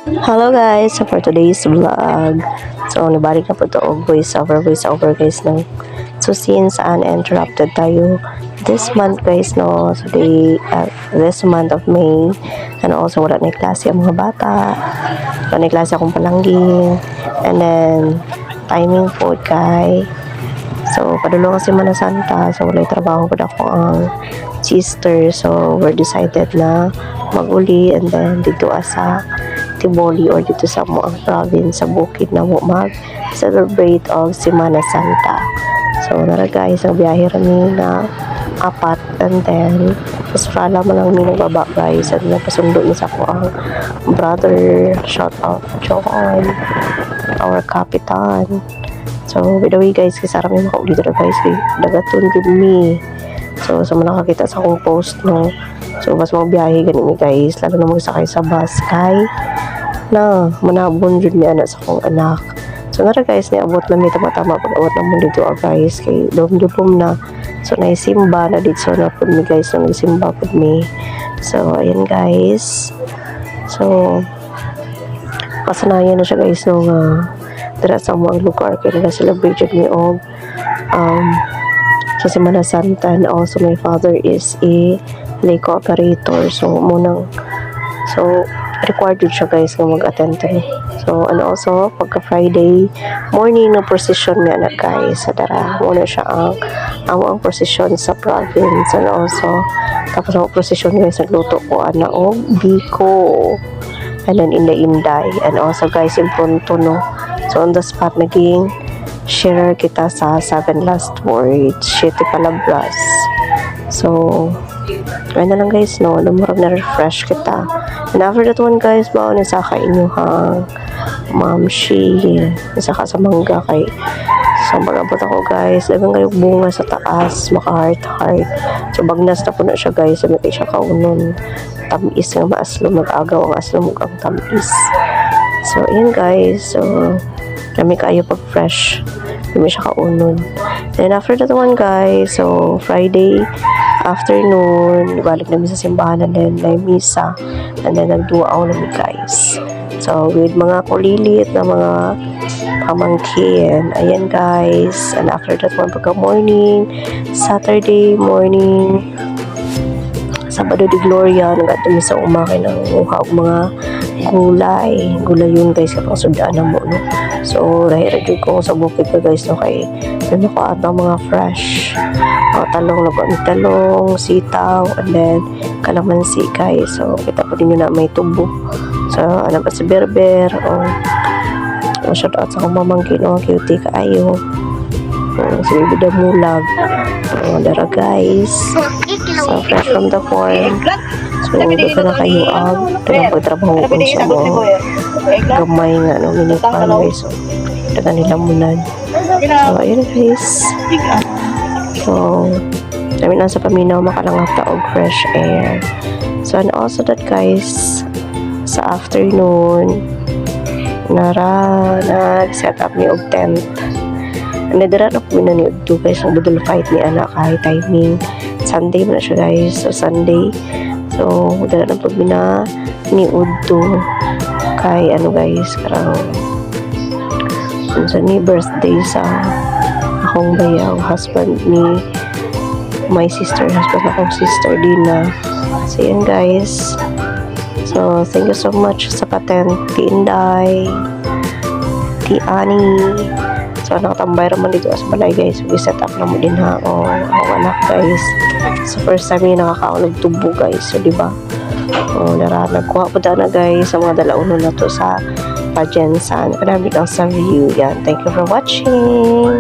Hello guys, so for today's vlog, so nabalik na po ito og voice over guys no. So since uninterrupted tayo this month guys no, so this month of May, and also wala na klase ang mga bata, wala na klase akong palanggi, and then timing po kay, so padulong kasi Semana Santa, so wala trabaho po ako ang sister, so we're decided na mag-uli and then dito sa Tiboli or dito sa Muang province sa bukid na mo mag-celebrate of Semana Santa. So nara guys, ang biyahe rami na apat, and then tapos pala mo lang may nagbaba guys, at nagpasundo ni sa ko ang brother, shout out John, our kapitan. So by the way guys, kasi rami makauli dito guys, dagaton good me. So sa mga nakakita sa akong post no, so mas mga biyahe ganun guys, lalo na magsakay sa bus kay na manabon jud mi anak sa akong anak. So nara guys, niabot na mi tama-tama pag-abot na mo dito guys kay dom na, so naisimba na dito na pud mi guys, so nagsimba pud mi. So ayan guys, so kasanayan na siya guys no, dira sa mga lugar kay nag-celebrate jud mi og sa Semana Santa, and also my father is a lake operator, so munang required yun siya guys na mag-attend to. So and also pagka Friday morning no procession niya na guys, sa dara muna siya ang procession sa province, and also tapos ang procession guys nagluto ko ana og biko, and then inday, and also guys in pronto no, so on the spot naging share kita sa 7 last words, 7 palabras. So ayun na lang guys no, lumurag na refresh kita, and after that one guys, baon isa ka inyuhang mamshi, isa ka sa mangga kay sa magabot ako guys, dagang kayo bunga sa taas, maka heart. So bagnas na po na siya guys, sabi kayo siya kaunon tamis nga maaslo, mag-agaw ang aslo ang tamis. So ayun guys, so kami kayo pag fresh, kami siya kaunon. Then after that one guys, so Friday afternoon, balik namin sa simbahan, and then may misa, and then nagduaw namin guys. So with mga kulilit na mga pamangkin, ayan guys, and after that one pagka morning, Saturday morning, Sabado de Gloria, nag-atumi sa umakay ng uhag mga gulay yun guys, kapag sudaan na mo no. So rahiragyo ko sa bukid ka guys no, kay may makaat ng mga fresh talong, talong, sitaw, and then kalamansi guys. So kita po din na may tubo, so ano ba si berber o shout out sa akong mamangkin o cutie kaayo, si Bida Mulag, dara guys, so fresh from the farm. So dito na kayo dagang pagtrabaho ko sa mga gamay nga no, minipan guys, so dagan nila munan. So ayun guys, so namin lang sa paminaw makalangap ta og fresh air. So and also that guys, sa afternoon nag-set up ni og tent, and nadira na po na ni Udto guys ang budol fight ni anak kahit timing Sunday na siya guys. So Sunday, so dala na po ni Udto kay ano guys, karang sa ni birthday sa akong bayaw, husband ni my sister, husband akong sister Dina. So yan guys, so thank you so much sa patent Ti Inday, Ti Ani. So nakatambay naman dito sa balay guys, so set up na mo din ha o ang anak guys. So first time yung nakakaon ng tubo guys, so diba nagkuha po na guys sa mga dalauno na to sa Pajensan. Kanami lang sa view yan. Thank you for watching.